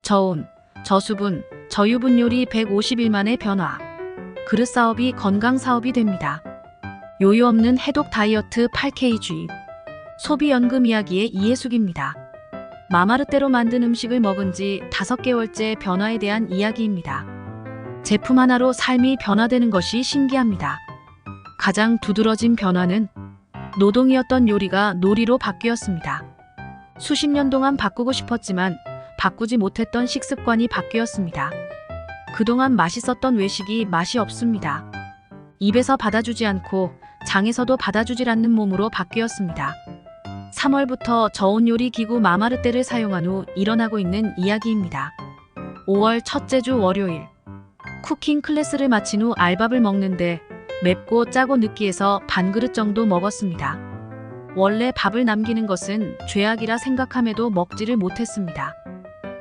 저온, 저수분, 저유분 요리 150일 만의 변화. 그릇 사업이 건강 사업이 됩니다. 요요 없는 해독 다이어트 8kg. 소비연금 이야기의 이해숙입니다. 마마르떼로 만든 음식을 먹은 지 5개월째 변화에 대한 이야기입니다. 제품 하나로 삶이 변화되는 것이 신기합니다. 가장 두드러진 변화는 노동이었던 요리가 놀이로 바뀌었습니다. 수십 년 동안 바꾸고 싶었지만 바꾸지 못했던 식습관이 바뀌었습니다. 그동안 맛있었던 외식이 맛이 없습니다. 입에서 받아주지 않고 장에서도 받아주질 않는 몸으로 바뀌었습니다. 3월부터 저온 요리 기구 마마르떼를 사용한 후 일어나고 있는 이야기입니다. 5월 첫째 주 월요일. 쿠킹 클래스를 마친 후 알밥을 먹는데 맵고 짜고 느끼해서 반 그릇 정도 먹었습니다. 원래 밥을 남기는 것은 죄악이라 생각함에도 먹지를 못했습니다.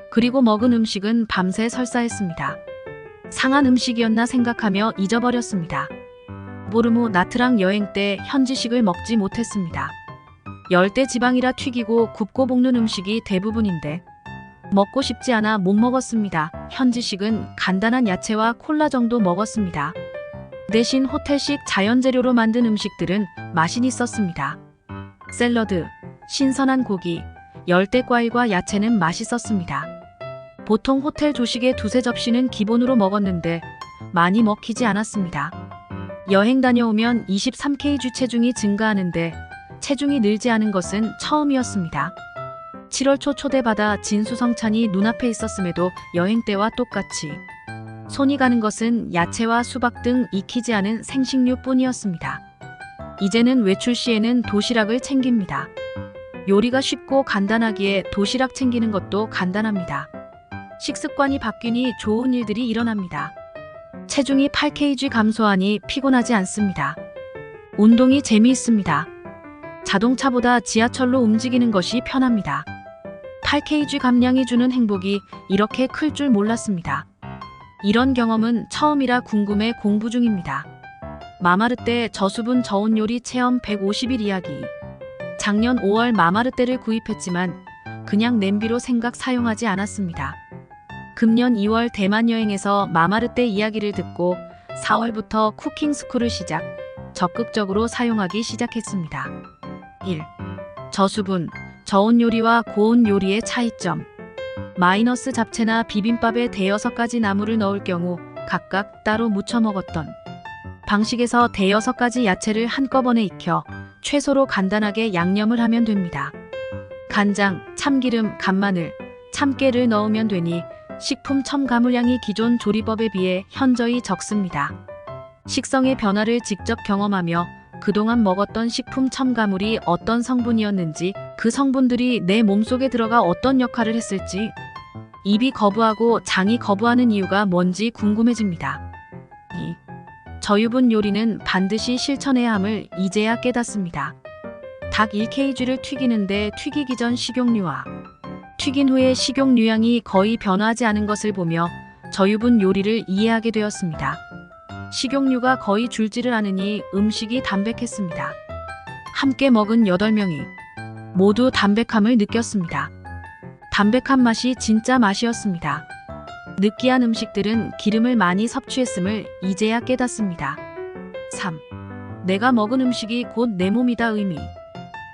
그리고 먹은 음식은 밤새 설사했습니다. 상한 음식이었나 생각하며 잊어버렸습니다. 보름 후 나트랑 여행 때 현지식을 먹지 못했습니다. 열대 지방이라 튀기고 굽고 볶는 음식이 대부분인데 먹고 싶지 않아 못 먹었습니다. 현지식은 간단한 야채와 콜라 정도 먹었습니다. 대신 호텔식 자연재료로 만든 음식들은 맛이 있었습니다. 샐러드, 신선한 고기, 열대과일과 야채는 맛있었습니다. 보통 호텔 조식의 두세 접시는 기본으로 먹었는데 많이 먹히지 않았습니다. 여행 다녀오면 23kg 체중이 증가하는데 체중이 늘지 않은 것은 처음이었습니다. 7월 초 초대받아 진수성찬이 눈앞에 있었음에도 여행 때와 똑같이 손이 가는 것은 야채와 수박 등 익히지 않은 생식류뿐이었습니다. 이제는 외출 시에는 도시락을 챙깁니다. 요리가 쉽고 간단하기에 도시락 챙기는 것도 간단합니다. 식습관이 바뀌니 좋은 일들이 일어납니다. 체중이 8kg 감소하니 피곤하지 않습니다. 운동이 재미있습니다. 자동차보다 지하철로 움직이는 것이 편합니다. 8kg 감량이 주는 행복이 이렇게 클 줄 몰랐습니다. 이런 경험은 처음이라 궁금해 공부 중입니다. 마마르떼 저수분 저온 요리 체험 150일 이야기. 작년 5월 마마르떼를 구입했지만 그냥 냄비로 생각 사용하지 않았습니다. 금년 2월 대만 여행에서 마마르떼 이야기를 듣고 4월부터 쿠킹 스쿨을 시작, 적극적으로 사용하기 시작했습니다. 1. 저수분, 저온 요리와 고온 요리의 차이점. 마이너스 잡채나 비빔밥에 대여섯 가지 나물을 넣을 경우 각각 따로 무쳐 먹었던 방식에서 대여섯 가지 야채를 한꺼번에 익혀 채소로 간단하게 양념을 하면 됩니다. 간장, 참기름, 간마늘, 참깨를 넣으면 되니 식품 첨가물량이 기존 조리법에 비해 현저히 적습니다. 식성의 변화를 직접 경험하며 그동안 먹었던 식품 첨가물이 어떤 성분이었는지, 그 성분들이 내 몸속에 들어가 어떤 역할을 했을지, 입이 거부하고 장이 거부하는 이유가 뭔지 궁금해집니다. 2. 저유분 요리는 반드시 실천해야 함을 이제야 깨닫습니다. 닭 1kg를 튀기는데 튀기기 전 식용유와 튀긴 후에 식용유량이 거의 변화하지 않은 것을 보며 저유분 요리를 이해하게 되었습니다. 식용유가 거의 줄지를 않으니 음식이 담백했습니다. 함께 먹은 8명이 모두 담백함을 느꼈습니다. 담백한 맛이 진짜 맛이었습니다. 느끼한 음식들은 기름을 많이 섭취했음을 이제야 깨닫습니다. 3. 내가 먹은 음식이 곧 내 몸이다 의미.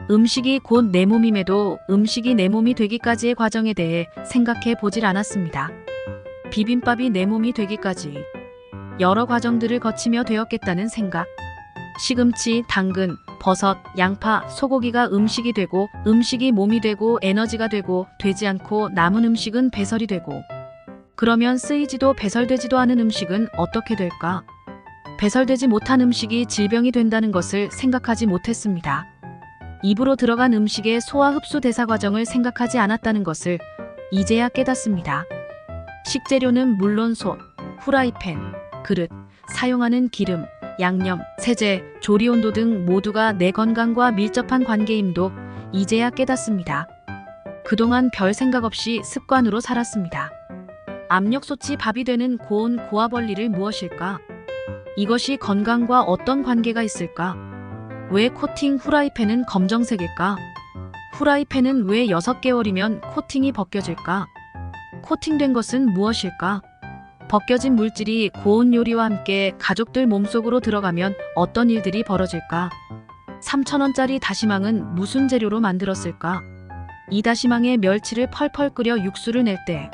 음식이 곧 내 몸임에도 음식이 내 몸이 되기까지의 과정에 대해 생각해 보질 않았습니다. 비빔밥이 내 몸이 되기까지 여러 과정들을 거치며 되었겠다는 생각. 시금치, 당근, 버섯, 양파, 소고기가 음식이 되고 음식이 몸이 되고 에너지가 되고 되지 않고 남은 음식은 배설이 되고 그러면 쓰이지도 배설되지도 않은 음식은 어떻게 될까? 배설되지 못한 음식이 질병이 된다는 것을 생각하지 못했습니다. 입으로 들어간 음식의 소화 흡수 대사 과정을 생각하지 않았다는 것을 이제야 깨닫습니다. 식재료는 물론 솥, 후라이팬, 그릇, 사용하는 기름, 양념, 세제, 조리 온도 등 모두가 내 건강과 밀접한 관계임도 이제야 깨닫습니다. 그동안 별 생각 없이 습관으로 살았습니다. 압력솥이 밥이 되는 고온 고압 원리를 무엇일까? 이것이 건강과 어떤 관계가 있을까? 왜 코팅 후라이팬은 검정색일까? 후라이팬은 왜 6개월이면 코팅이 벗겨질까? 코팅된 것은 무엇일까? 벗겨진 물질이 고온 요리와 함께 가족들 몸속으로 들어가면 어떤 일들이 벌어질까? 3,000원짜리 다시망은 무슨 재료로 만들었을까? 이 다시망에 멸치를 펄펄 끓여 육수를 낼 때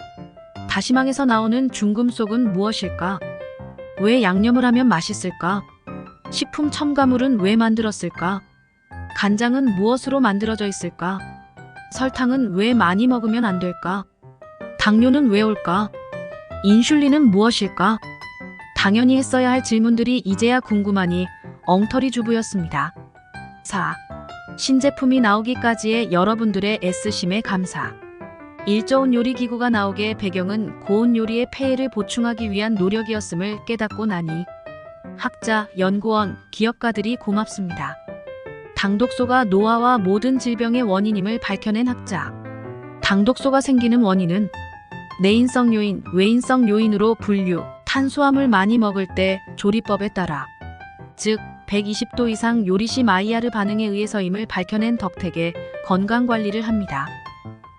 다시망에서 나오는 중금속은 무엇일까? 왜 양념을 하면 맛있을까? 식품 첨가물은 왜 만들었을까? 간장은 무엇으로 만들어져 있을까? 설탕은 왜 많이 먹으면 안 될까? 당뇨는 왜 올까? 인슐린은 무엇일까? 당연히 했어야 할 질문들이 이제야 궁금하니 엉터리 주부였습니다. 4. 신제품이 나오기까지의 여러분들의 애쓰심에 감사. 일저온 요리기구가 나오게 배경은 고온 요리의 폐해를 보충하기 위한 노력이었음을 깨닫고 나니 학자, 연구원, 기업가들이 고맙습니다. 당독소가 노화와 모든 질병의 원인임을 밝혀낸 학자. 당독소가 생기는 원인은 내인성 요인, 외인성 요인으로 분류, 탄수화물 많이 먹을 때 조리법에 따라 즉 120도 이상 요리 시 마이야르 반응에 의해서임을 밝혀낸 덕택에 건강관리를 합니다.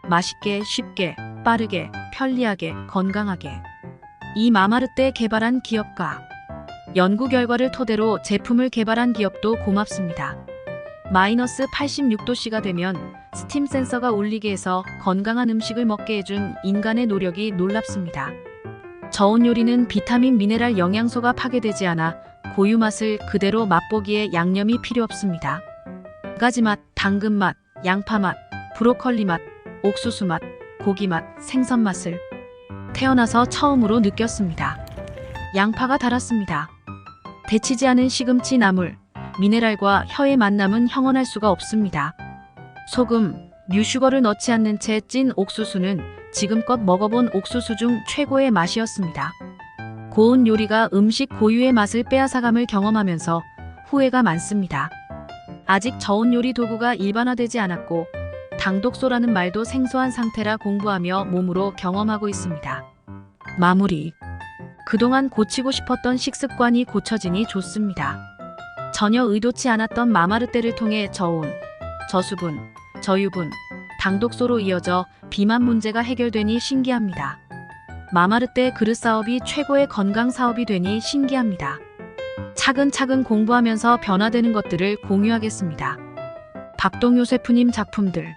맛있게, 쉽게, 빠르게, 편리하게, 건강하게. 이 마마르떼 개발한 기업가. 연구 결과를 토대로 제품을 개발한 기업도 고맙습니다. 마이너스 86도씨가 되면 스팀 센서가 울리게 해서 건강한 음식을 먹게 해준 인간의 노력이 놀랍습니다. 저온 요리는 비타민, 미네랄, 영양소가 파괴되지 않아 고유 맛을 그대로 맛보기에 양념이 필요 없습니다. 가지 맛, 당근 맛, 양파 맛, 브로콜리 맛, 옥수수 맛, 고기 맛, 생선 맛을 태어나서 처음으로 느꼈습니다. 양파가 달았습니다. 데치지 않은 시금치 나물, 미네랄과 혀의 만남은 형언할 수가 없습니다. 소금, 뮤슈거를 넣지 않는 채 찐 옥수수는 지금껏 먹어본 옥수수 중 최고의 맛이었습니다. 고온 요리가 음식 고유의 맛을 빼앗아감을 경험하면서 후회가 많습니다. 아직 저온 요리 도구가 일반화되지 않았고 당독소라는 말도 생소한 상태라 공부하며 몸으로 경험하고 있습니다. 마무리. 그동안 고치고 싶었던 식습관이 고쳐지니 좋습니다. 전혀 의도치 않았던 마마르떼를 통해 저온, 저수분, 저유분, 당독소로 이어져 비만 문제가 해결되니 신기합니다. 마마르떼 그릇 사업이 최고의 건강 사업이 되니 신기합니다. 차근차근 공부하면서 변화되는 것들을 공유하겠습니다. 박동요 셰프님 작품들.